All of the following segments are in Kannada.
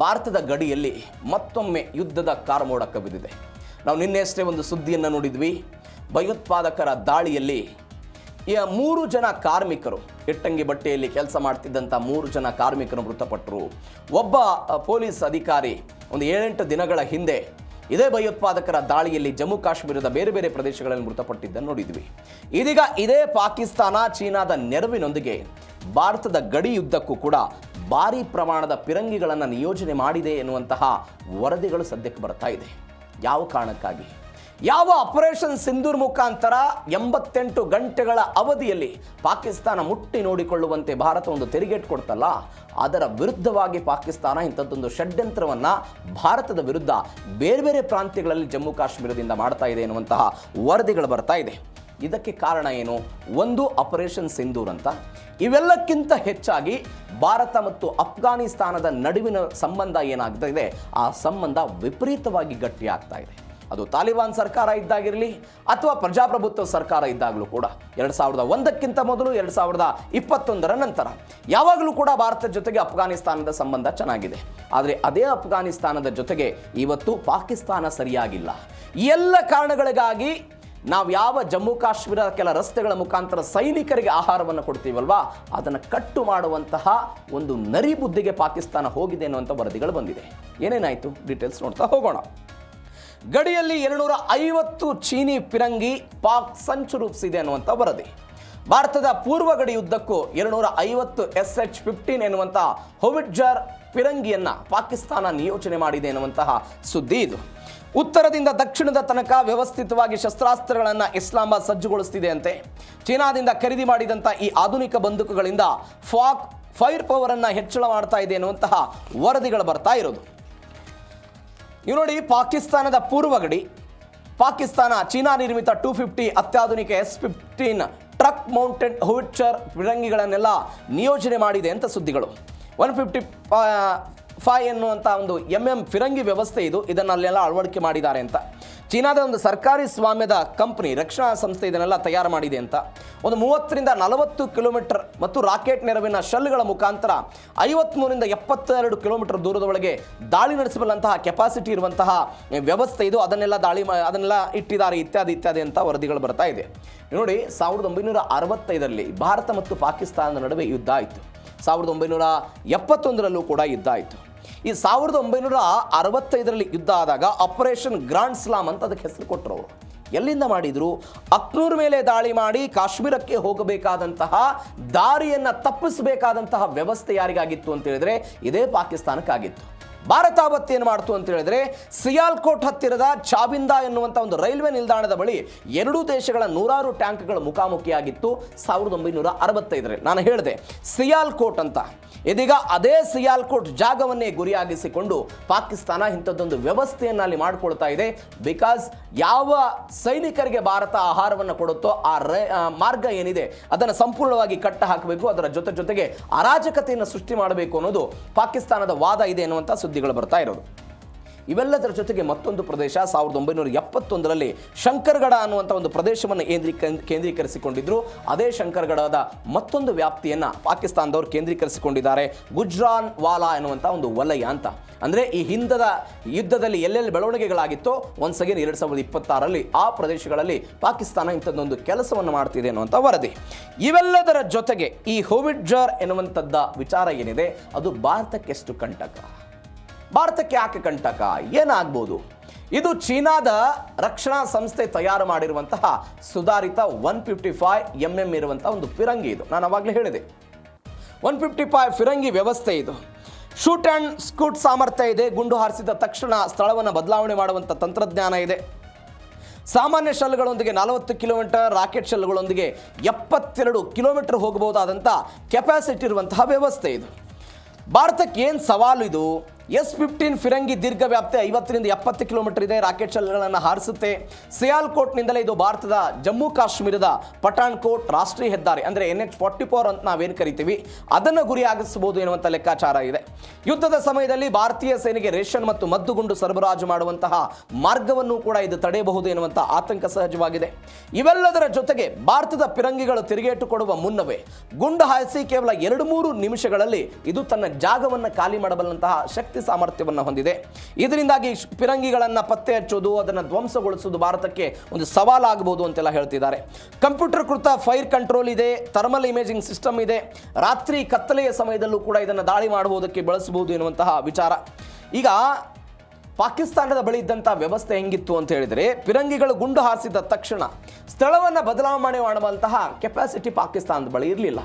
ಭಾರತದ ಗಡಿಯಲ್ಲಿ ಮತ್ತೊಮ್ಮೆ ಯುದ್ಧದ ಕಾರ್ಮೋಡ ಕವಿದಿದೆ. ನಾವು ನಿನ್ನೆಷ್ಟೇ ಒಂದು ಸುದ್ದಿಯನ್ನು ನೋಡಿದ್ವಿ. ಭಯೋತ್ಪಾದಕರ ದಾಳಿಯಲ್ಲಿ 3 ಜನ ಕಾರ್ಮಿಕರು, ಇಟ್ಟಂಗಿ ಬಟ್ಟೆಯಲ್ಲಿ ಕೆಲಸ ಮಾಡ್ತಿದ್ದಂಥ 3 ಜನ ಕಾರ್ಮಿಕರು ಮೃತಪಟ್ಟರು. ಒಬ್ಬ ಪೊಲೀಸ್ ಅಧಿಕಾರಿ ಒಂದು 7-8 ದಿನಗಳ ಹಿಂದೆ ಇದೇ ಭಯೋತ್ಪಾದಕರ ದಾಳಿಯಲ್ಲಿ ಜಮ್ಮು ಕಾಶ್ಮೀರದ ಬೇರೆ ಬೇರೆ ಪ್ರದೇಶಗಳಲ್ಲಿ ಮೃತಪಟ್ಟಿದ್ದನ್ನು ನೋಡಿದ್ವಿ. ಇದೀಗ ಇದೇ ಪಾಕಿಸ್ತಾನ ಚೀನಾದ ನೆರವಿನೊಂದಿಗೆ ಭಾರತದ ಗಡಿ ಯುದ್ಧಕ್ಕೂ ಕೂಡ ಭಾರೀ ಪ್ರಮಾಣದ ಪಿರಂಗಿಗಳನ್ನು ನಿಯೋಜನೆ ಮಾಡಿದೆ ಎನ್ನುವಂತಹ ವರದಿಗಳು ಸದ್ಯಕ್ಕೆ ಬರ್ತಾ ಇದೆ. ಯಾವ ಕಾರಣಕ್ಕಾಗಿ? ಯಾವ ಆಪರೇಷನ್ ಸಿಂಧೂರ್ ಮುಖಾಂತರ 88 ಗಂಟೆಗಳ ಅವಧಿಯಲ್ಲಿ ಪಾಕಿಸ್ತಾನ ಮುಟ್ಟಿ ನೋಡಿಕೊಳ್ಳುವಂತೆ ಭಾರತ ಒಂದು ತೆರಿಗೆಟ್ ಕೊಡ್ತಲ್ಲ, ಅದರ ವಿರುದ್ಧವಾಗಿ ಪಾಕಿಸ್ತಾನ ಇಂಥದ್ದೊಂದು ಷಡ್ಯಂತ್ರವನ್ನು ಭಾರತದ ವಿರುದ್ಧ ಬೇರೆ ಬೇರೆ ಪ್ರಾಂತ್ಯಗಳಲ್ಲಿ ಜಮ್ಮು ಕಾಶ್ಮೀರದಿಂದ ಮಾಡ್ತಾ ಇದೆ ಎನ್ನುವಂತಹ ವರದಿಗಳು ಬರ್ತಾ ಇದೆ. ಇದಕ್ಕೆ ಕಾರಣ ಏನು? ಒಂದು ಆಪರೇಷನ್ ಸಿಂಧೂರ್ ಅಂತ. ಇವೆಲ್ಲಕ್ಕಿಂತ ಹೆಚ್ಚಾಗಿ ಭಾರತ ಮತ್ತು ಅಫ್ಘಾನಿಸ್ತಾನದ ನಡುವಿನ ಸಂಬಂಧ ಏನಾಗ್ತಾ ಇದೆ, ಆ ಸಂಬಂಧ ವಿಪರೀತವಾಗಿ ಗಟ್ಟಿಯಾಗ್ತಾ ಇದೆ. ಅದು ತಾಲಿಬಾನ್ ಸರ್ಕಾರ ಇದ್ದಾಗಿರಲಿ ಅಥವಾ ಪ್ರಜಾಪ್ರಭುತ್ವ ಸರ್ಕಾರ ಇದ್ದಾಗಲೂ ಕೂಡ 2001ಕ್ಕಿಂತ ಮೊದಲು 2021ರ ನಂತರ ಯಾವಾಗಲೂ ಕೂಡ ಭಾರತದ ಜೊತೆಗೆ ಅಫ್ಘಾನಿಸ್ತಾನದ ಸಂಬಂಧ ಚೆನ್ನಾಗಿದೆ. ಆದರೆ ಅದೇ ಅಫ್ಘಾನಿಸ್ತಾನದ ಜೊತೆಗೆ ಇವತ್ತು ಪಾಕಿಸ್ತಾನ ಸರಿಯಾಗಿಲ್ಲ. ಈ ಎಲ್ಲ ಕಾರಣಗಳಿಗಾಗಿ ನಾವು ಯಾವ ಜಮ್ಮು ಕಾಶ್ಮೀರ ಕೆಲ ರಸ್ತೆಗಳ ಮುಖಾಂತರ ಸೈನಿಕರಿಗೆ ಆಹಾರವನ್ನು ಕೊಡ್ತೀವಲ್ವಾ, ಅದನ್ನು ಕಟ್ಟು ಮಾಡುವಂತಹ ಒಂದು ನರಿ ಬುದ್ಧಿಗೆ ಪಾಕಿಸ್ತಾನ ಹೋಗಿದೆ ಅನ್ನುವಂಥ ವರದಿಗಳು ಬಂದಿದೆ. ಏನೇನಾಯಿತು ಡೀಟೇಲ್ಸ್ ನೋಡ್ತಾ ಹೋಗೋಣ. ಗಡಿಯಲ್ಲಿ 250 ಚೀನಿ ಪಿರಂಗಿ ಪಾಕ್ ಸಂಚು ರೂಪಿಸಿದೆ ಅನ್ನುವಂಥ ವರದಿ. ಭಾರತದ ಪೂರ್ವ ಗಡಿ ಯುದ್ಧಕ್ಕೂ 250 SH-15 ಎನ್ನುವಂಥ ಹೋವಿಟ್ಜರ್ ಪಿರಂಗಿಯನ್ನು ಪಾಕಿಸ್ತಾನ ನಿಯೋಜನೆ ಮಾಡಿದೆ ಎನ್ನುವಂತಹ ಸುದ್ದಿ ಇದು. ಉತ್ತರದಿಂದ ದಕ್ಷಿಣದ ತನಕ ವ್ಯವಸ್ಥಿತವಾಗಿ ಶಸ್ತ್ರಾಸ್ತ್ರಗಳನ್ನು ಇಸ್ಲಾಮಾಬಾದ್ ಸಜ್ಜುಗೊಳಿಸ್ತಿದೆ ಅಂತೆ. ಚೀನಾದಿಂದ ಖರೀದಿ ಮಾಡಿದಂಥ ಈ ಆಧುನಿಕ ಬಂದೂಕುಗಳಿಂದ ಪಾಕ್ ಫೈರ್ ಪವರನ್ನು ಹೆಚ್ಚಳ ಮಾಡ್ತಾ ಇದೆ ಎನ್ನುವಂತಹ ವರದಿಗಳು ಬರ್ತಾ ಇರೋದು. ನೀವು ನೋಡಿ, ಪಾಕಿಸ್ತಾನದ ಪೂರ್ವ ಗಡಿ, ಪಾಕಿಸ್ತಾನ ಚೀನಾ ನಿರ್ಮಿತ 250 ಅತ್ಯಾಧುನಿಕ S-15 ಟ್ರಕ್ ಮೌಂಟೆಡ್ ಹೋವಿಟ್ಜರ್ ಪಿರಂಗಿಗಳನ್ನೆಲ್ಲ ನಿಯೋಜನೆ ಮಾಡಿದೆ ಅಂತ ಸುದ್ದಿಗಳು. 155 ಎನ್ನುವಂಥ ಒಂದು MM ಫಿರಂಗಿ ವ್ಯವಸ್ಥೆ ಇದು. ಇದನ್ನು ಅಲ್ಲೆಲ್ಲ ಅಳವಡಿಕೆ ಮಾಡಿದ್ದಾರೆ ಅಂತ. ಚೀನಾದ ಒಂದು ಸರ್ಕಾರಿ ಸ್ವಾಮ್ಯದ ಕಂಪನಿ, ರಕ್ಷಣಾ ಸಂಸ್ಥೆ ಇದನ್ನೆಲ್ಲ ತಯಾರು ಮಾಡಿದೆ ಅಂತ. ಒಂದು 30ರಿಂದ 40 ಕಿಲೋಮೀಟರ್ ಮತ್ತು ರಾಕೆಟ್ ನೆರವಿನ ಶೆಲ್ಗಳ ಮುಖಾಂತರ 53ರಿಂದ 72 ಕಿಲೋಮೀಟರ್ ದೂರದೊಳಗೆ ದಾಳಿ ನಡೆಸಬಲ್ಲಂತಹ ಕೆಪಾಸಿಟಿ ಇರುವಂತಹ ವ್ಯವಸ್ಥೆ ಇದು. ಅದನ್ನೆಲ್ಲ ಇಟ್ಟಿದ್ದಾರೆ ಇತ್ಯಾದಿ ಅಂತ ವರದಿಗಳು ಬರ್ತಾ ಇದೆ. ನೋಡಿ, 1965ರಲ್ಲಿ ಭಾರತ ಮತ್ತು ಪಾಕಿಸ್ತಾನದ ನಡುವೆ ಯುದ್ಧ ಆಯಿತು. 1971ರಲ್ಲೂ ಕೂಡ ಯುದ್ಧ ಆಯಿತು. ಈ 1965ರಲ್ಲಿ ಯುದ್ಧ ಆದಾಗ ಆಪರೇಷನ್ ಗ್ರಾಂಡ್ ಸ್ಲಾಮ್ ಅಂತ ಅದಕ್ಕೆ ಹೆಸರು ಕೊಟ್ಟರು. ಅವರು ಎಲ್ಲಿಂದ ಮಾಡಿದ್ರು? ಅಕ್ನೂರ್ ಮೇಲೆ ದಾಳಿ ಮಾಡಿ ಕಾಶ್ಮೀರಕ್ಕೆ ಹೋಗಬೇಕಾದಂತಹ ದಾರಿಯನ್ನು ತಪ್ಪಿಸಬೇಕಾದಂತಹ ವ್ಯವಸ್ಥೆ ಯಾರಿಗಾಗಿತ್ತು ಅಂತ ಹೇಳಿದ್ರೆ ಇದೇ ಪಾಕಿಸ್ತಾನಕ್ಕಾಗಿತ್ತು. ಭಾರತ ಅವತ್ತೇನು ಮಾಡ್ತು ಅಂತ ಹೇಳಿದ್ರೆ, ಸಿಯಾಲ್ಕೋಟ್ ಹತ್ತಿರದ ಚಾಬಿಂದಾ ಎನ್ನುವಂಥ ಒಂದು ರೈಲ್ವೆ ನಿಲ್ದಾಣದ ಬಳಿ 2 ದೇಶಗಳ 100 ಟ್ಯಾಂಕ್ಗಳು ಮುಖಾಮುಖಿಯಾಗಿತ್ತು 1965ರಲ್ಲಿ. ನಾನು ಹೇಳಿದೆ ಸಿಯಾಲ್ಕೋಟ್ ಅಂತ. ಇದೀಗ ಅದೇ ಸಿಯಾಲ್ಕೋಟ್ ಜಾಗವನ್ನೇ ಗುರಿಯಾಗಿಸಿಕೊಂಡು ಪಾಕಿಸ್ತಾನ ಇಂಥದ್ದೊಂದು ವ್ಯವಸ್ಥೆಯನ್ನು ಅಲ್ಲಿ ಮಾಡಿಕೊಳ್ತಾ ಇದೆ. ಬಿಕಾಸ್ ಯಾವ ಸೈನಿಕರಿಗೆ ಭಾರತ ಆಹಾರವನ್ನು ಕೊಡುತ್ತೋ ಆ ಮಾರ್ಗ ಏನಿದೆ ಅದನ್ನು ಸಂಪೂರ್ಣವಾಗಿ ಕಟ್ಟ ಹಾಕಬೇಕು, ಅದರ ಜೊತೆಗೆ ಅರಾಜಕತೆಯನ್ನು ಸೃಷ್ಟಿ ಮಾಡಬೇಕು ಅನ್ನೋದು ಪಾಕಿಸ್ತಾನದ ವಾದ ಇದೆ ಎನ್ನುವಂಥ ಸುದ್ದಿಗಳು ಬರ್ತಾ ಇರೋದು. ಇವೆಲ್ಲದರ ಜೊತೆಗೆ ಮತ್ತೊಂದು ಪ್ರದೇಶ 1971ರಲ್ಲಿ ಶಂಕರ್ಗಢ ಅನ್ನುವಂಥ ಒಂದು ಪ್ರದೇಶವನ್ನು ಕೇಂದ್ರೀಕರಿಸಿಕೊಂಡಿದ್ರು. ಅದೇ ಶಂಕರ್ಗಢದ ಮತ್ತೊಂದು ವ್ಯಾಪ್ತಿಯನ್ನು ಪಾಕಿಸ್ತಾನದವರು ಕೇಂದ್ರೀಕರಿಸಿಕೊಂಡಿದ್ದಾರೆ. ಗುಜ್ರಾನ್ ವಾಲಾ ಎನ್ನುವಂಥ ಒಂದು ವಲಯ ಅಂತ. ಅಂದರೆ ಈ ಹಿಂದದ ಯುದ್ಧದಲ್ಲಿ ಎಲ್ಲೆಲ್ಲಿ ಬೆಳವಣಿಗೆಗಳಾಗಿತ್ತೋ ಒನ್ಸ್ ಅಗೇನ್ 2026ರಲ್ಲಿ ಆ ಪ್ರದೇಶಗಳಲ್ಲಿ ಪಾಕಿಸ್ತಾನ ಇಂಥದ್ದೊಂದು ಕೆಲಸವನ್ನು ಮಾಡ್ತಿದೆ ಅನ್ನುವಂಥ ವರದಿ. ಇವೆಲ್ಲದರ ಜೊತೆಗೆ ಈ ಹೋವಿಟ್ಜರ್ ಎನ್ನುವಂಥದ್ದ ವಿಚಾರ ಏನಿದೆ ಅದು ಭಾರತಕ್ಕೆ ಎಷ್ಟು ಕಂಟಕ? ಭಾರತಕ್ಕೆ ಯಾಕೆ ಕಂಟಕ? ಏನಾಗ್ಬೋದು? ಇದು ಚೀನಾದ ರಕ್ಷಣಾ ಸಂಸ್ಥೆ ತಯಾರು ಮಾಡಿರುವಂತಹ ಸುಧಾರಿತ 155 mm ಇರುವಂಥ ಒಂದು ಫಿರಂಗಿ ಇದು. ನಾನು ಅವಾಗಲೇ ಹೇಳಿದೆ 155 ಫಿರಂಗಿ ವ್ಯವಸ್ಥೆ ಇದು. ಶೂಟ್ ಆ್ಯಂಡ್ ಸ್ಕೂಟ್ ಸಾಮರ್ಥ್ಯ ಇದೆ. ಗುಂಡು ಹಾರಿಸಿದ ತಕ್ಷಣ ಸ್ಥಳವನ್ನು ಬದಲಾವಣೆ ಮಾಡುವಂಥ ತಂತ್ರಜ್ಞಾನ ಇದೆ. ಸಾಮಾನ್ಯ ಶೆಲ್ಗಳೊಂದಿಗೆ 40 ಕಿಲೋಮೀಟರ್, ರಾಕೆಟ್ ಶೆಲ್ಗಳೊಂದಿಗೆ 72 ಕಿಲೋಮೀಟರ್ ಹೋಗಬಹುದಾದಂಥ ಕೆಪಾಸಿಟಿ ಇರುವಂತಹ ವ್ಯವಸ್ಥೆ ಇದು. ಭಾರತಕ್ಕೆ ಏನು ಸವಾಲು ಇದು? S-15 ಫಿರಂಗಿ ದೀರ್ಘ ವ್ಯಾಪ್ತಿ 50ರಿಂದ 70 ಕಿಲೋಮೀಟರ್ ಇದೆ. ರಾಕೆಟ್ ಶೆಲ್ಗಳನ್ನು ಹಾರಿಸುತ್ತೆ. ಸಿಯಾಲ್ಕೋಟ್ನಿಂದಲೇ ಇದು ಭಾರತದ ಜಮ್ಮು ಕಾಶ್ಮೀರದ ಪಠಾಣ್ಕೋಟ್ ರಾಷ್ಟ್ರೀಯ ಹೆದ್ದಾರಿ ಅಂದರೆ NH-44 ಅಂತ ನಾವೇನು ಕರಿತೀವಿ ಅದನ್ನು ಗುರಿಯಾಗಿಸಬಹುದು ಎನ್ನುವಂಥ ಲೆಕ್ಕಾಚಾರ ಇದೆ. ಯುದ್ಧದ ಸಮಯದಲ್ಲಿ ಭಾರತೀಯ ಸೇನೆಗೆ ರೇಷನ್ ಮತ್ತು ಮದ್ದುಗುಂಡು ಸರಬರಾಜು ಮಾಡುವಂತಹ ಮಾರ್ಗವನ್ನು ಕೂಡ ಇದು ತಡೆಯಬಹುದು ಎನ್ನುವಂಥ ಆತಂಕ ಸಹಜವಾಗಿದೆ. ಇವೆಲ್ಲದರ ಜೊತೆಗೆ ಭಾರತದ ಪಿರಂಗಿಗಳು ತಿರುಗೇಟು ಕೊಡುವ ಮುನ್ನವೇ ಗುಂಡು ಹಾಯಿಸಿ ಕೇವಲ 2-3 ನಿಮಿಷಗಳಲ್ಲಿ ಇದು ತನ್ನ ಜಾಗವನ್ನು ಖಾಲಿ ಮಾಡಬಲ್ಲಂತಹ ಶಕ್ತಿ ಶಕ್ತಿ ಸಾಮರ್ಥ್ಯವನ್ನು ಹೊಂದಿದೆ. ಇದರಿಂದಾಗಿ ಫಿರಂಗಿಗಳನ್ನು ಪತ್ತೆ ಹಚ್ಚೋದು, ಅದನ್ನು ಧ್ವಂಸಗೊಳಿಸೋದು ಭಾರತಕ್ಕೆ ಒಂದು ಸವಾಲಾಗಬಹುದು ಅಂತೆಲ್ಲ ಹೇಳ್ತಿದ್ದಾರೆ. ಕಂಪ್ಯೂಟರ್ ಕೃತ ಫೈರ್ ಕಂಟ್ರೋಲ್ ಇದೆ, ಥರ್ಮಲ್ ಇಮೇಜಿಂಗ್ ಸಿಸ್ಟಮ್ ಇದೆ, ರಾತ್ರಿ ಕತ್ತಲೆಯ ಸಮಯದಲ್ಲೂ ಕೂಡ ಇದನ್ನು ದಾಳಿ ಮಾಡುವುದಕ್ಕೆ ಬಳಸಬಹುದು ಎನ್ನುವಂತಹ ವಿಚಾರ. ಈಗ ಪಾಕಿಸ್ತಾನದ ಬಳಿ ಇದ್ದಂಥ ವ್ಯವಸ್ಥೆ ಹೆಂಗಿತ್ತು ಅಂತ ಹೇಳಿದರೆ, ಫಿರಂಗಿಗಳು ಗುಂಡು ಹಾರಿಸಿದ ತಕ್ಷಣ ಸ್ಥಳವನ್ನು ಬದಲಾವಣೆ ಮಾಡುವಂತಹ ಕೆಪಾಸಿಟಿ ಪಾಕಿಸ್ತಾನದ ಬಳಿ ಇರಲಿಲ್ಲ.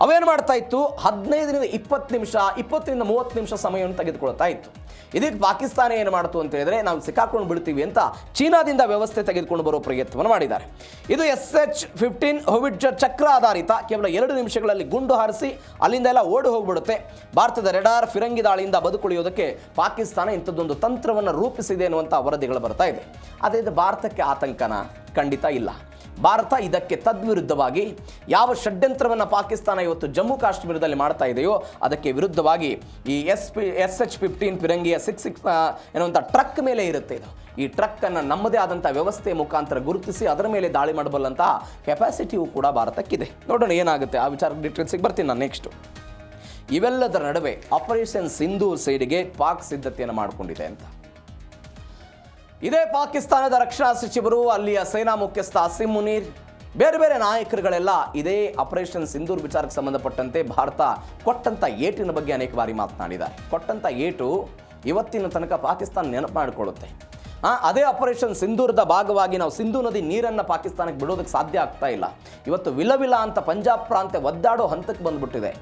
ಅವೇನು ಮಾಡ್ತಾ ಇತ್ತು, 15ರಿಂದ 20 ನಿಮಿಷ, 20ರಿಂದ 30 ನಿಮಿಷ ಸಮಯವನ್ನು ತೆಗೆದುಕೊಳ್ತಾ ಇತ್ತು. ಇದಕ್ಕೆ ಪಾಕಿಸ್ತಾನ ಏನು ಮಾಡ್ತು ಅಂತ ಹೇಳಿದ್ರೆ, ನಾವು ಸಿಕ್ಕಾಕೊಂಡು ಬಿಡ್ತೀವಿ ಅಂತ ಚೀನಾದಿಂದ ವ್ಯವಸ್ಥೆ ತೆಗೆದುಕೊಂಡು ಬರೋ ಪ್ರಯತ್ನವನ್ನು ಮಾಡಿದ್ದಾರೆ. ಇದು SH-15 ಹೋವಿಟ್ಜರ್ ಚಕ್ರ ಆಧಾರಿತ, ಕೇವಲ 2 ನಿಮಿಷಗಳಲ್ಲಿ ಗುಂಡು ಹಾರಿಸಿ ಅಲ್ಲಿಂದ ಎಲ್ಲ ಓಡಿ ಹೋಗ್ಬಿಡುತ್ತೆ. ಭಾರತದ ರೆಡಾರ್ ಫಿರಂಗಿ ದಾಳಿಯಿಂದ ಬದುಕುಳಿಯೋದಕ್ಕೆ ಪಾಕಿಸ್ತಾನ ಇಂಥದ್ದೊಂದು ತಂತ್ರವನ್ನು ರೂಪಿಸಿದೆ ಎನ್ನುವಂಥ ವರದಿಗಳು ಬರ್ತಾ ಇದೆ. ಅದೇ ಭಾರತಕ್ಕೆ ಆತಂಕನ? ಖಂಡಿತ ಇಲ್ಲ. ಭಾರತ ಇದಕ್ಕೆ ತದ್ವಿರುದ್ಧವಾಗಿ ಯಾವ ಷಡ್ಯಂತ್ರವನ್ನು ಪಾಕಿಸ್ತಾನ ಇವತ್ತು ಜಮ್ಮು ಕಾಶ್ಮೀರದಲ್ಲಿ ಮಾಡ್ತಾ ಇದೆಯೋ ಅದಕ್ಕೆ ವಿರುದ್ಧವಾಗಿ ಈ SH-15 ಫಿರಂಗಿಯ 66 ಎನ್ನುವಂಥ ಟ್ರಕ್ ಮೇಲೆ ಇರುತ್ತೆ. ಇದು ಈ ಟ್ರಕ್ಕನ್ನು ನಮ್ಮದೇ ಆದಂಥ ವ್ಯವಸ್ಥೆಯ ಮುಖಾಂತರ ಗುರುತಿಸಿ ಅದರ ಮೇಲೆ ದಾಳಿ ಮಾಡಬಲ್ಲಂತಹ ಕೆಪಾಸಿಟಿಯೂ ಕೂಡ ಭಾರತಕ್ಕಿದೆ. ನೋಡೋಣ ಏನಾಗುತ್ತೆ, ಆ ವಿಚಾರ ಡೀಟೇಲ್ಸಿಗೆ ಬರ್ತೀನಿ ನಾನು ನೆಕ್ಸ್ಟು. ಇವೆಲ್ಲದರ ನಡುವೆ ಆಪರೇಷನ್ ಸಿಂಧೂರ್ ಸೈಡ್ಗೆ ಪಾಕ್ ಸಿದ್ಧತೆಯನ್ನು ಮಾಡಿಕೊಂಡಿದೆ ಅಂತ ಇದೇ ಪಾಕಿಸ್ತಾನದ ರಕ್ಷಣಾ ಸಚಿವರು, ಅಲ್ಲಿಯ ಸೇನಾ ಮುಖ್ಯಸ್ಥ ಅಸೀಂ ಮುನೀರ್, ಬೇರೆ ಬೇರೆ ನಾಯಕರುಗಳೆಲ್ಲ ಇದೇ ಆಪರೇಷನ್ ಸಿಂಧೂರ್ ವಿಚಾರಕ್ಕೆ ಸಂಬಂಧಪಟ್ಟಂತೆ ಭಾರತ ಕೊಟ್ಟಂಥ ಏಟಿನ ಬಗ್ಗೆ ಅನೇಕ ಬಾರಿ ಮಾತನಾಡಿದ್ದಾರೆ. ಕೊಟ್ಟಂಥ ಏಟು ಇವತ್ತಿನ ತನಕ ಪಾಕಿಸ್ತಾನ ನೆನಪು ಮಾಡಿಕೊಳ್ಳುತ್ತೆ. ಅದೇ ಆಪರೇಷನ್ ಸಿಂಧೂರದ ಭಾಗವಾಗಿ ನಾವು ಸಿಂಧೂ ನದಿ ನೀರನ್ನು ಪಾಕಿಸ್ತಾನಕ್ಕೆ ಬಿಡೋದಕ್ಕೆ ಸಾಧ್ಯ ಆಗ್ತಾ ಇಲ್ಲ. ಇವತ್ತು ವಿಲ ಅಂತ ಪಂಜಾಬ್ ಪ್ರಾಂತ್ಯ ಒದ್ದಾಡೋ ಹಂತಕ್ಕೆ ಬಂದುಬಿಟ್ಟಿದೆ.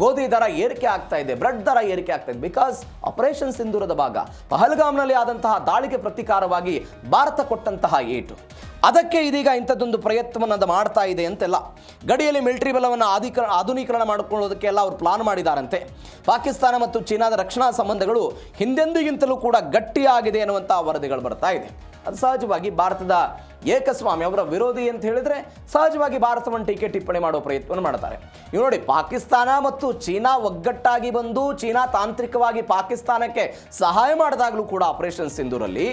ಗೋಧಿ ದರ ಏರಿಕೆ ಆಗ್ತಾ ಇದೆ, ಬ್ರೆಡ್ ದರ ಏರಿಕೆ ಆಗ್ತಾ ಇದೆ. ಬಿಕಾಸ್ ಆಪರೇಷನ್ ಸಿಂಧೂರದ ಭಾಗ ಪಹಲ್ಗಾಮ್ನಲ್ಲಿ ಆದಂತಹ ದಾಳಿಗೆ ಪ್ರತೀಕಾರವಾಗಿ ಭಾರತ ಕೊಟ್ಟಂತಹ ಏಟು, ಅದಕ್ಕೆ ಇದೀಗ ಇಂಥದ್ದೊಂದು ಪ್ರಯತ್ನವನ್ನು ಮಾಡ್ತಾ ಇದೆ ಅಂತೆಲ್ಲ. ಗಡಿಯಲ್ಲಿ ಮಿಲಿಟರಿ ಬಲವನ್ನು ಆಧುನೀಕರಣ ಮಾಡಿಕೊಳ್ಳೋದಕ್ಕೆಲ್ಲ ಅವರು ಪ್ಲಾನ್ ಮಾಡಿದಾರಂತೆ. ಪಾಕಿಸ್ತಾನ ಮತ್ತು ಚೀನಾದ ರಕ್ಷಣಾ ಸಂಬಂಧಗಳು ಹಿಂದೆಂದಿಗಿಂತಲೂ ಕೂಡ ಗಟ್ಟಿಯಾಗಿದೆ ಎನ್ನುವಂಥ ವರದಿಗಳು ಬರ್ತಾ ಇದೆ. ಅದು ಸಹಜವಾಗಿ ಭಾರತದ ಏಕಸ್ವಾಮಿ, ಅವರ ವಿರೋಧಿ ಅಂತ ಹೇಳಿದರೆ ಸಹಜವಾಗಿ ಭಾರತವನ್ನು ಟೀಕೆ ಟಿಪ್ಪಣಿ ಮಾಡೋ ಪ್ರಯತ್ನವನ್ನು ಮಾಡ್ತಾರೆ. ನೀವು ನೋಡಿ, ಪಾಕಿಸ್ತಾನ ಮತ್ತು ಚೀನಾ ಒಗ್ಗಟ್ಟಾಗಿ ಬಂದು ಚೀನಾ ತಾಂತ್ರಿಕವಾಗಿ ಪಾಕಿಸ್ತಾನಕ್ಕೆ ಸಹಾಯ ಮಾಡಿದಾಗಲೂ ಕೂಡ ಆಪರೇಷನ್ ಸಿಂಧೂರಲ್ಲಿ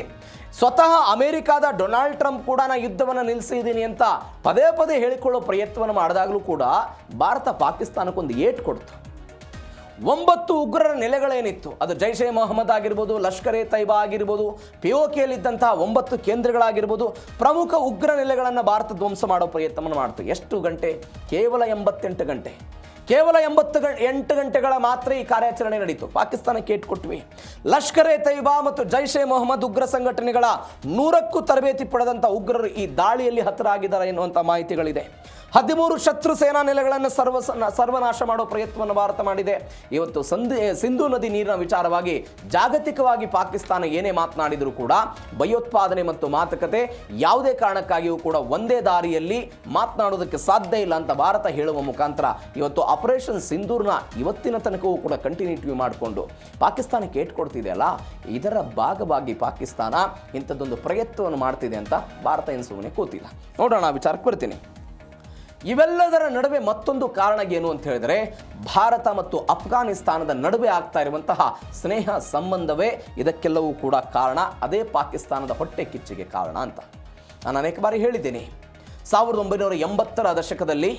ಸ್ವತಃ ಅಮೆರಿಕಾದ ಡೊನಾಲ್ಡ್ ಟ್ರಂಪ್ ಕೂಡ ನಾನು ಯುದ್ಧವನ್ನು ನಿಲ್ಲಿಸಿದ್ದೀನಿ ಅಂತ ಪದೇ ಪದೇ ಹೇಳಿಕೊಳ್ಳೋ ಪ್ರಯತ್ನವನ್ನು ಮಾಡಿದಾಗಲೂ ಕೂಡ ಭಾರತ ಪಾಕಿಸ್ತಾನಕ್ಕೊಂದು ಏಟು ಕೊಡ್ತು. 9 ಉಗ್ರರ ನೆಲೆಗಳೇನಿತ್ತು, ಅದು ಜೈಷ್ ಎ ಮೊಹಮ್ಮದ್ ಆಗಿರ್ಬೋದು, ಲಷ್ಕರ್ ಎ ತೈಬಾ ಆಗಿರ್ಬೋದು, POKಯಲ್ಲಿದ್ದಂತಹ 9 ಕೇಂದ್ರಗಳಾಗಿರ್ಬೋದು, ಪ್ರಮುಖ ಉಗ್ರ ನೆಲೆಗಳನ್ನು ಭಾರತ ಧ್ವಂಸ ಮಾಡೋ ಪ್ರಯತ್ನವನ್ನು ಮಾಡ್ತು. ಎಷ್ಟು ಗಂಟೆ? ಕೇವಲ 88 ಗಂಟೆ. ಕೇವಲ 88 ಗಂಟೆಗಳ ಮಾತ್ರ ಈ ಕಾರ್ಯಾಚರಣೆ ನಡೀತು. ಪಾಕಿಸ್ತಾನಕ್ಕೆ ಏಟು ಕೊಟ್ವಿ. ಲಷ್ಕರ್ ಎ ತೈಬಾ ಮತ್ತು ಜೈಷ್ ಎ ಮೊಹಮ್ಮದ್ ಉಗ್ರ ಸಂಘಟನೆಗಳ 100ಕ್ಕೂ ತರಬೇತಿ ಪಡೆದಂಥ ಉಗ್ರರು ಈ ದಾಳಿಯಲ್ಲಿ ಹತರಾಗಿದ್ದಾರೆ ಎನ್ನುವಂಥ ಮಾಹಿತಿಗಳಿದೆ. 13 ಶತ್ರು ಸೇನಾ ನೆಲೆಗಳನ್ನು ಸರ್ವನಾಶ ಮಾಡೋ ಪ್ರಯತ್ನವನ್ನು ಭಾರತ ಮಾಡಿದೆ. ಇವತ್ತು ಸಿಂಧೂ ನದಿ ನೀರಿನ ವಿಚಾರವಾಗಿ ಜಾಗತಿಕವಾಗಿ ಪಾಕಿಸ್ತಾನ ಏನೇ ಮಾತನಾಡಿದರೂ ಕೂಡ ಭಯೋತ್ಪಾದನೆ ಮತ್ತು ಮಾತುಕತೆ ಯಾವುದೇ ಕಾರಣಕ್ಕಾಗಿಯೂ ಕೂಡ ಒಂದೇ ದಾರಿಯಲ್ಲಿ ಮಾತನಾಡೋದಕ್ಕೆ ಸಾಧ್ಯ ಇಲ್ಲ ಅಂತ ಭಾರತ ಹೇಳುವ ಮುಖಾಂತರ ಇವತ್ತು ಆಪರೇಷನ್ ಸಿಂಧೂರ್ನ ಇವತ್ತಿನ ತನಕವೂ ಕೂಡ ಕಂಟಿನ್ಯೂಟಿ ಮಾಡಿಕೊಂಡು ಪಾಕಿಸ್ತಾನಕ್ಕೆ ಏಟು ಕೊಡ್ತಿದೆಯಲ್ಲ, ಇದರ ಭಾಗವಾಗಿ ಪಾಕಿಸ್ತಾನ ಇಂಥದ್ದೊಂದು ಪ್ರಯತ್ನವನ್ನು ಮಾಡ್ತಿದೆ ಅಂತ ಭಾರತ ಏನು ಸುಮ್ಮನೆ ಕೂತಿಲ್ಲ. ನೋಡೋಣ, ಆ ವಿಚಾರಕ್ಕೆ ಬರ್ತೀನಿ. ಇವೆಲ್ಲದರ ನಡುವೆ ಮತ್ತೊಂದು ಕಾರಣ ಏನು ಅಂತ ಹೇಳಿದರೆ, ಭಾರತ ಮತ್ತು ಅಫ್ಘಾನಿಸ್ತಾನದ ನಡುವೆ ಆಗ್ತಾ ಇರುವಂತಹ ಸ್ನೇಹ ಸಂಬಂಧವೇ ಇದಕ್ಕೆಲ್ಲವೂ ಕೂಡ ಕಾರಣ. ಅದೇ ಪಾಕಿಸ್ತಾನದ ಹೊಟ್ಟೆ ಕಿಚ್ಚಿಗೆ ಕಾರಣ ಅಂತ ನಾನು ಅನೇಕ ಬಾರಿ ಹೇಳಿದ್ದೀನಿ. 1980ರ ದಶಕದಲ್ಲಿ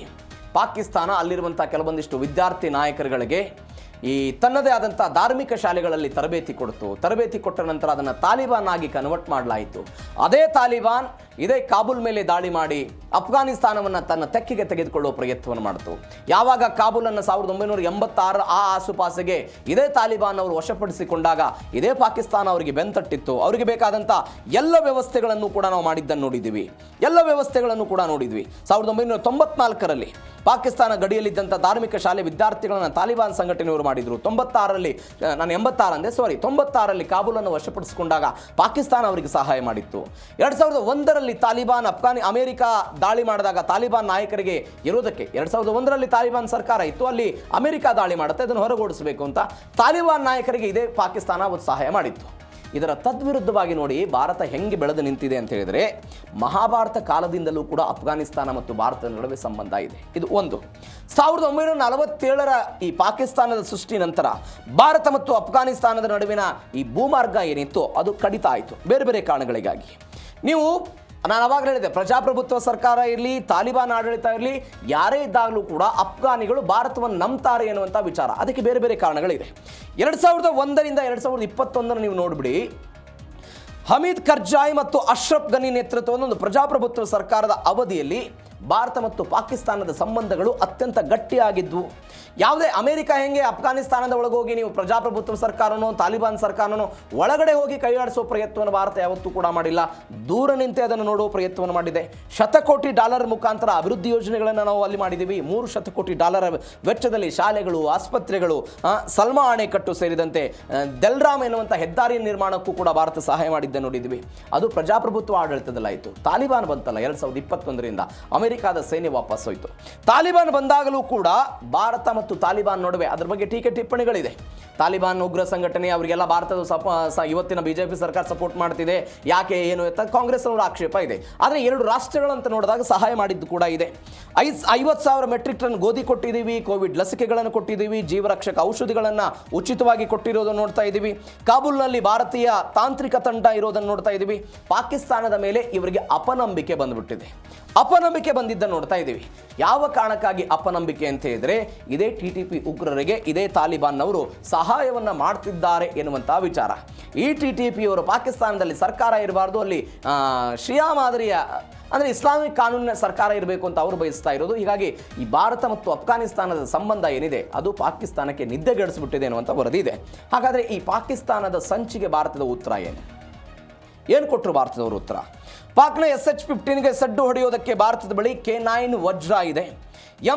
ಪಾಕಿಸ್ತಾನ ಅಲ್ಲಿರುವಂಥ ಕೆಲವೊಂದಿಷ್ಟು ವಿದ್ಯಾರ್ಥಿ ನಾಯಕರುಗಳಿಗೆ ಈ ತನ್ನದೇ ಆದಂಥ ಧಾರ್ಮಿಕ ಶಾಲೆಗಳಲ್ಲಿ ತರಬೇತಿ ಕೊಡ್ತು. ತರಬೇತಿ ಕೊಟ್ಟ ನಂತರ ಅದನ್ನು ತಾಲಿಬಾನ್ ಆಗಿ ಕನ್ವರ್ಟ್ ಮಾಡಲಾಯಿತು. ಅದೇ ತಾಲಿಬಾನ್ ಇದೇ ಕಾಬೂಲ್ ಮೇಲೆ ದಾಳಿ ಮಾಡಿ ಅಫ್ಘಾನಿಸ್ತಾನವನ್ನು ತನ್ನ ತೆಕ್ಕೆಗೆ ತೆಗೆದುಕೊಳ್ಳುವ ಪ್ರಯತ್ನವನ್ನು ಮಾಡಿತು. ಯಾವಾಗ ಕಾಬೂಲನ್ನು 1986 ಆ ಆಸುಪಾಸಿಗೆ ಇದೇ ತಾಲಿಬಾನ್ ಅವರು ವಶಪಡಿಸಿಕೊಂಡಾಗ ಇದೇ ಪಾಕಿಸ್ತಾನ ಅವರಿಗೆ ಬೆಂತಟ್ಟಿತ್ತು. ಅವರಿಗೆ ಬೇಕಾದಂಥ ಎಲ್ಲ ವ್ಯವಸ್ಥೆಗಳನ್ನು ಕೂಡ ನಾವು ಮಾಡಿದ್ದನ್ನು ನೋಡಿದ್ದೀವಿ. ಎಲ್ಲ ವ್ಯವಸ್ಥೆಗಳನ್ನು ಕೂಡ ನೋಡಿದ್ವಿ. 1994ರಲ್ಲಿ ಪಾಕಿಸ್ತಾನ ಗಡಿಯಲ್ಲಿದ್ದಂಥ ಧಾರ್ಮಿಕ ಶಾಲೆ ವಿದ್ಯಾರ್ಥಿಗಳನ್ನು ತಾಲಿಬಾನ್ ಸಂಘಟನೆಯವರು ಮಾಡಿದರು. 96ರಲ್ಲಿ ಕಾಬೂಲನ್ನು ವಶಪಡಿಸಿಕೊಂಡಾಗ ಪಾಕಿಸ್ತಾನ ಅವರಿಗೆ ಸಹಾಯ ಮಾಡಿತ್ತು. 2001ರಲ್ಲಿ ತಾಲಿಬಾನ್ ಅಮೆರಿಕ ದಾಳಿ ಮಾಡಿದಾಗ ತಾಲಿಬಾನ್ ನಾಯಕರಿಗೆ ಇರೋದಕ್ಕೆ 2001ರಲ್ಲಿ ತಾಲಿಬಾನ್ ಸರ್ಕಾರ ಇತ್ತು, ಅಲ್ಲಿ ಅಮೆರಿಕ ದಾಳಿ ಮಾಡುತ್ತೆ, ಅದನ್ನು ಹೊರಗೋಡಿಸಬೇಕು ಅಂತ ತಾಲಿಬಾನ್ ನಾಯಕರಿಗೆ ಇದೇ ಪಾಕಿಸ್ತಾನ ಅವತ್ತು ಸಹಾಯ ಮಾಡಿತ್ತು. ಇದರ ತದ್ವಿರುದ್ಧವಾಗಿ ನೋಡಿ ಭಾರತ ಹೆಂಗೆ ಬೆಳೆದು ನಿಂತಿದೆ ಅಂತ ಹೇಳಿದರೆ, ಮಹಾಭಾರತ ಕಾಲದಿಂದಲೂ ಕೂಡ ಅಫ್ಘಾನಿಸ್ತಾನ ಮತ್ತು ಭಾರತದ ನಡುವೆ ಸಂಬಂಧ ಇದೆ. ಇದು ಒಂದು. 1947ರ ಈ ಪಾಕಿಸ್ತಾನದ ಸೃಷ್ಟಿ ನಂತರ ಭಾರತ ಮತ್ತು ಅಫ್ಘಾನಿಸ್ತಾನದ ನಡುವಿನ ಈ ಭೂಮಾರ್ಗ ಏನಿತ್ತು ಅದು ಕಡಿತ ಆಯಿತು ಬೇರೆ ಬೇರೆ ಕಾರಣಗಳಿಗಾಗಿ. ನೀವು ನಾನು ಅವಾಗಲೇ ಹೇಳಿದೆ, ಪ್ರಜಾಪ್ರಭುತ್ವ ಸರ್ಕಾರ ಇರಲಿ, ತಾಲಿಬಾನ್ ಆಡಳಿತ ಇರಲಿ, ಯಾರೇ ಇದ್ದಾಗಲೂ ಕೂಡ ಅಫ್ಘಾನಿಗಳು ಭಾರತವನ್ನು ನಂಬ್ತಾರೆ ಎನ್ನುವಂಥ ವಿಚಾರ. ಅದಕ್ಕೆ ಬೇರೆ ಬೇರೆ ಕಾರಣಗಳಿವೆ. 2001ರಿಂದ 2021 ನೀವು ನೋಡಿಬಿಡಿ, ಹಮೀದ್ ಕರ್ಜಾಯ್ ಮತ್ತು ಅಶ್ರಫ್ ಘನಿ ನೇತೃತ್ವದ ಒಂದು ಪ್ರಜಾಪ್ರಭುತ್ವ ಸರ್ಕಾರದ ಅವಧಿಯಲ್ಲಿ ಭಾರತ ಮತ್ತು ಪಾಕಿಸ್ತಾನದ ಸಂಬಂಧಗಳು ಅತ್ಯಂತ ಗಟ್ಟಿಯಾಗಿದ್ವು. ಯಾವುದೇ ಅಮೆರಿಕ ಹೆಂಗೆ ಅಫ್ಘಾನಿಸ್ತಾನದ ಒಳಗೋಗಿ ನೀವು ಪ್ರಜಾಪ್ರಭುತ್ವ ಸರ್ಕಾರನೋ ತಾಲಿಬಾನ್ ಸರ್ಕಾರನೋ ಒಳಗಡೆ ಹೋಗಿ ಕೈಯಾಡಿಸೋ ಪ್ರಯತ್ನವನ್ನು ಭಾರತ ಯಾವತ್ತೂ ಕೂಡ ಮಾಡಿಲ್ಲ. ದೂರ ನಿಂತೆ ಅದನ್ನು ನೋಡುವ ಪ್ರಯತ್ನವನ್ನು ಮಾಡಿದೆ. ಶತಕೋಟಿ ಡಾಲರ್ ಮುಖಾಂತರ ಅಭಿವೃದ್ಧಿ ಯೋಜನೆಗಳನ್ನು ನಾವು ಅಲ್ಲಿ ಮಾಡಿದ್ದೀವಿ. 3 ಶತಕೋಟಿ ಡಾಲರ್ ವೆಚ್ಚದಲ್ಲಿ ಶಾಲೆಗಳು, ಆಸ್ಪತ್ರೆಗಳು, ಸಲ್ಮಾ ಅಣೆಕಟ್ಟು ಸೇರಿದಂತೆ ದೆಲ್ರಾಮ್ ಎನ್ನುವಂಥ ಹೆದ್ದಾರಿ ನಿರ್ಮಾಣಕ್ಕೂ ಕೂಡ ಭಾರತ ಸಹಾಯ ಮಾಡಿದ್ದೆ ನೋಡಿದ್ದೀವಿ. ಅದು ಪ್ರಜಾಪ್ರಭುತ್ವ ಆಡಳಿತದಲ್ಲಾಯಿತು. ತಾಲಿಬಾನ್ ಬಂತಲ್ಲ 2021ರಿಂದ, ಅಮೆರಿಕಾದ ಸೇನೆ ವಾಪಸ್ ಹೋಯಿತು. ತಾಲಿಬಾನ್ ಬಂದಾಗಲೂ ಕೂಡ ಭಾರತ ಮತ್ತು ತಾಲಿಬಾನ್ ನಡುವೆ ಅದರ ಬಗ್ಗೆ ಟೀಕೆ ಟಿಪ್ಪಣಿಗಳಿದೆ. ತಾಲಿಬಾನ್ ಉಗ್ರ ಸಂಘಟನೆ, ಅವರಿಗೆಲ್ಲ ಭಾರತದ ಇವತ್ತಿನ ಬಿಜೆಪಿ ಸರ್ಕಾರ ಸಪೋರ್ಟ್ ಮಾಡ್ತಿದೆ, ಯಾಕೆ ಏನು ಅಂತ ಕಾಂಗ್ರೆಸ್ ಅವರ ಆಕ್ಷೇಪ ಇದೆ. ಆದರೆ 2 ರಾಷ್ಟ್ರಗಳಂತ ನೋಡಿದಾಗ ಸಹಾಯ ಮಾಡಿದ್ದು ಕೂಡ ಇದೆ. 50,000 ಮೆಟ್ರಿಕ್ ಟನ್ ಗೋಧಿ ಕೊಟ್ಟಿದ್ದೀವಿ, ಕೋವಿಡ್ ಲಸಿಕೆಗಳನ್ನು ಕೊಟ್ಟಿದ್ದೀವಿ, ಜೀವರಕ್ಷಕ ಔಷಧಿಗಳನ್ನು ಉಚಿತವಾಗಿ ಕೊಟ್ಟಿರೋದನ್ನು ನೋಡ್ತಾ ಇದ್ದೀವಿ. ಕಾಬೂಲ್ನಲ್ಲಿ ಭಾರತೀಯ ತಾಂತ್ರಿಕ ತಂಡ ಇರೋದನ್ನು ನೋಡ್ತಾ ಇದ್ದೀವಿ. ಪಾಕಿಸ್ತಾನದ ಮೇಲೆ ಇವರಿಗೆ ಅಪನಂಬಿಕೆ ಬಂದ್ಬಿಟ್ಟಿದೆ. ಅಪನಂಬಿಕೆ ಬಂದಿದ್ದನ್ನು ನೋಡ್ತಾ ಇದ್ದೀವಿ. ಯಾವ ಕಾರಣಕ್ಕಾಗಿ ಅಪನಂಬಿಕೆ ಅಂತ ಹೇಳಿದ್ರೆ, ಇದೇ TTP ಉಗ್ರರಿಗೆ ಇದೇ ತಾಲಿಬಾನ್ನವರು ಸಹಾಯವನ್ನು ಮಾಡ್ತಿದ್ದಾರೆ ಎನ್ನುವಂಥ ವಿಚಾರ. ಈ TTPಯವರು ಪಾಕಿಸ್ತಾನದಲ್ಲಿ ಸರ್ಕಾರ ಇರಬಾರ್ದು, ಅಲ್ಲಿ ಶಿಯಾ ಮಾದರಿಯ ಅಂದರೆ ಇಸ್ಲಾಮಿಕ್ ಕಾನೂನಿನ ಸರ್ಕಾರ ಇರಬೇಕು ಅಂತ ಅವರು ಬಯಸ್ತಾ ಇರೋದು. ಹೀಗಾಗಿ ಈ ಭಾರತ ಮತ್ತು ಅಫ್ಘಾನಿಸ್ತಾನದ ಸಂಬಂಧ ಏನಿದೆ ಅದು ಪಾಕಿಸ್ತಾನಕ್ಕೆ ನಿದ್ದೆಗೆಡಿಸ್ಬಿಟ್ಟಿದೆ ಅನ್ನುವಂಥ ವರದಿ ಇದೆ. ಹಾಗಾದರೆ ಈ ಪಾಕಿಸ್ತಾನದ ಸಂಚಿಗೆ ಭಾರತದ ಉತ್ತರ ಏನು ಕೊಟ್ಟರು ಭಾರತದವರು ಉತ್ತರ? ಪಾಕ್ನ SH-15ಗೆ ಸಡ್ಡು ಹೊಡೆಯೋದಕ್ಕೆ ಭಾರತದ ಬಳಿ K9 ವಜ್ರ ಇದೆ.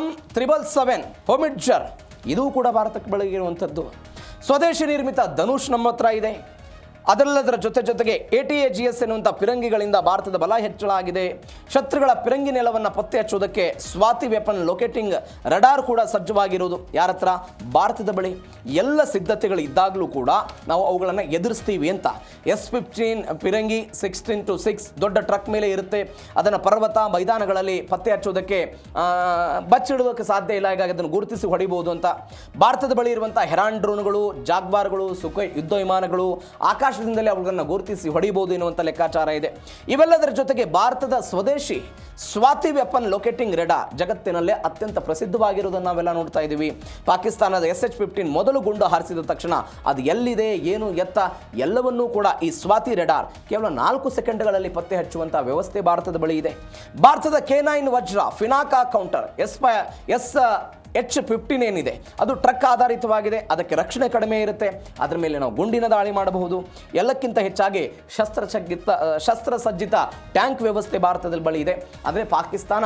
M777 ಹೋಮಿಡ್ಜರ್ ಇದು ಕೂಡ ಭಾರತಕ್ಕೆ ಬಳಗಿರುವಂಥದ್ದು. ಸ್ವದೇಶಿ ನಿರ್ಮಿತ ಧನುಷ್ ನಮ್ಮ ಹತ್ರ ಇದೆ. ಅದರೆಲ್ಲದರ ಜೊತೆಗೆ ATAGS ಎನ್ನುವಂಥ ಪಿರಂಗಿಗಳಿಂದ ಭಾರತದ ಬಲ ಹೆಚ್ಚಳ ಆಗಿದೆ. ಶತ್ರುಗಳ ಪಿರಂಗಿ ನೆಲವನ್ನು ಪತ್ತೆ ಹಚ್ಚುವುದಕ್ಕೆ ಸ್ವಾತಿ ವೆಪನ್ ಲೊಕೇಟಿಂಗ್ ರಡಾರ್ ಕೂಡ ಸಜ್ಜವಾಗಿರುವುದು ಯಾರ ಹತ್ರ? ಭಾರತದ ಬಳಿ. ಎಲ್ಲ ಸಿದ್ಧತೆಗಳು ಇದ್ದಾಗಲೂ ಕೂಡ ನಾವು ಅವುಗಳನ್ನು ಎದುರಿಸ್ತೀವಿ ಅಂತ. S-15 ಪಿರಂಗಿ 16x6 ದೊಡ್ಡ ಟ್ರಕ್ ಮೇಲೆ ಇರುತ್ತೆ. ಅದನ್ನು ಪರ್ವತ ಮೈದಾನಗಳಲ್ಲಿ ಪತ್ತೆ ಹಚ್ಚುವುದಕ್ಕೆ ಬಚ್ಚಿಡುವುದಕ್ಕೆ ಸಾಧ್ಯ ಇಲ್ಲ. ಹೀಗಾಗಿ ಅದನ್ನು ಗುರುತಿಸಿ ಹೊಡಿಬಹುದು ಅಂತ ಭಾರತದ ಬಳಿ ಇರುವಂಥ ಹೆರಾನ್ ಡ್ರೋನ್ಗಳು, ಜಾಗ್ವಾರ್ಗಳು, ಸುಖೋಯ್ ಯುದ್ಧ ವಿಮಾನಗಳು ಆಕಾಶದಿಂದಲೇ ಅವುಗಳನ್ನು ಗುರುತಿಸಿ ಹೊಡಿಬಹುದು ಎನ್ನುವಂಥ ಲೆಕ್ಕಾಚಾರ ಇದೆ. ಇವೆಲ್ಲದರ ಜೊತೆಗೆ ಭಾರತದ ಸ್ವದೇಶಿ ಸ್ವಾತಿ ವೆಪನ್ ಲೊಕೇಟಿಂಗ್ ರೆಡಾರ್ ಜಗತ್ತಿನಲ್ಲೇ ಅತ್ಯಂತ ಪ್ರಸಿದ್ಧವಾಗಿರುವುದನ್ನು ನಾವೆಲ್ಲ ನೋಡ್ತಾ ಇದ್ದೀವಿ. ಪಾಕಿಸ್ತಾನದ SH-15 ಮೊದಲು ಗುಂಡು ಹಾರಿಸಿದ ತಕ್ಷಣ ಅದು ಎಲ್ಲಿದೆ, ಏನು, ಎತ್ತ ಎಲ್ಲವನ್ನೂ ಕೂಡ ಈ ಸ್ವಾತಿ ರೆಡಾರ್ ಕೇವಲ 4 ಸೆಕೆಂಡ್ಗಳಲ್ಲಿ ಪತ್ತೆ ಹಚ್ಚುವಂಥ ವ್ಯವಸ್ಥೆ ಭಾರತದ ಬಳಿ ಇದೆ. ಭಾರತದ K9 ವಜ್ರ ಫಿನಾಕಾ ಕೌಂಟರ್ H-15 ಏನಿದೆ ಅದು ಟ್ರಕ್ ಆಧಾರಿತವಾಗಿದೆ. ಅದಕ್ಕೆ ರಕ್ಷಣೆ ಕಡಿಮೆ ಇರುತ್ತೆ. ಅದರ ಮೇಲೆ ನಾವು ಗುಂಡಿನ ದಾಳಿ ಮಾಡಬಹುದು. ಎಲ್ಲಕ್ಕಿಂತ ಹೆಚ್ಚಾಗಿ ಶಸ್ತ್ರಸಜ್ಜಿತ ಟ್ಯಾಂಕ್ ವ್ಯವಸ್ಥೆ ಭಾರತದ ಬಳಿ ಇದೆ. ಆದರೆ ಪಾಕಿಸ್ತಾನ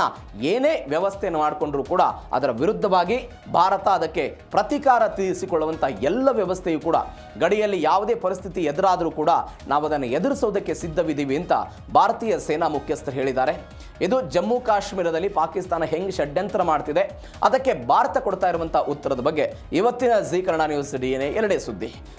ಏನೇ ವ್ಯವಸ್ಥೆಯನ್ನು ಮಾಡಿಕೊಂಡ್ರೂ ಕೂಡ ಅದರ ವಿರುದ್ಧವಾಗಿ ಭಾರತ ಅದಕ್ಕೆ ಪ್ರತೀಕಾರ ತೀರಿಸಿಕೊಳ್ಳುವಂಥ ಎಲ್ಲ ವ್ಯವಸ್ಥೆಯು ಕೂಡ ಗಡಿಯಲ್ಲಿ ಯಾವುದೇ ಪರಿಸ್ಥಿತಿ ಎದುರಾದರೂ ಕೂಡ ನಾವು ಅದನ್ನು ಎದುರಿಸೋದಕ್ಕೆ ಸಿದ್ಧವಿದ್ದೀವಿ ಅಂತ ಭಾರತೀಯ ಸೇನಾ ಮುಖ್ಯಸ್ಥರು ಹೇಳಿದ್ದಾರೆ. ಇದು ಜಮ್ಮು ಕಾಶ್ಮೀರದಲ್ಲಿ ಪಾಕಿಸ್ತಾನ ಹೆಂಗೆ ಷಡ್ಯಂತ್ರ ಮಾಡ್ತಿದೆ ಅದಕ್ಕೆ ಭಾರತ ಕೊಡ್ತಾ ಇರುವಂಥ ಉತ್ತರದ ಬಗ್ಗೆ ಇವತ್ತಿನ ಜೀ ಕನ್ನಡ ನ್ಯೂಸ್ DNA ಎರಡೇ ಸುದ್ದಿ.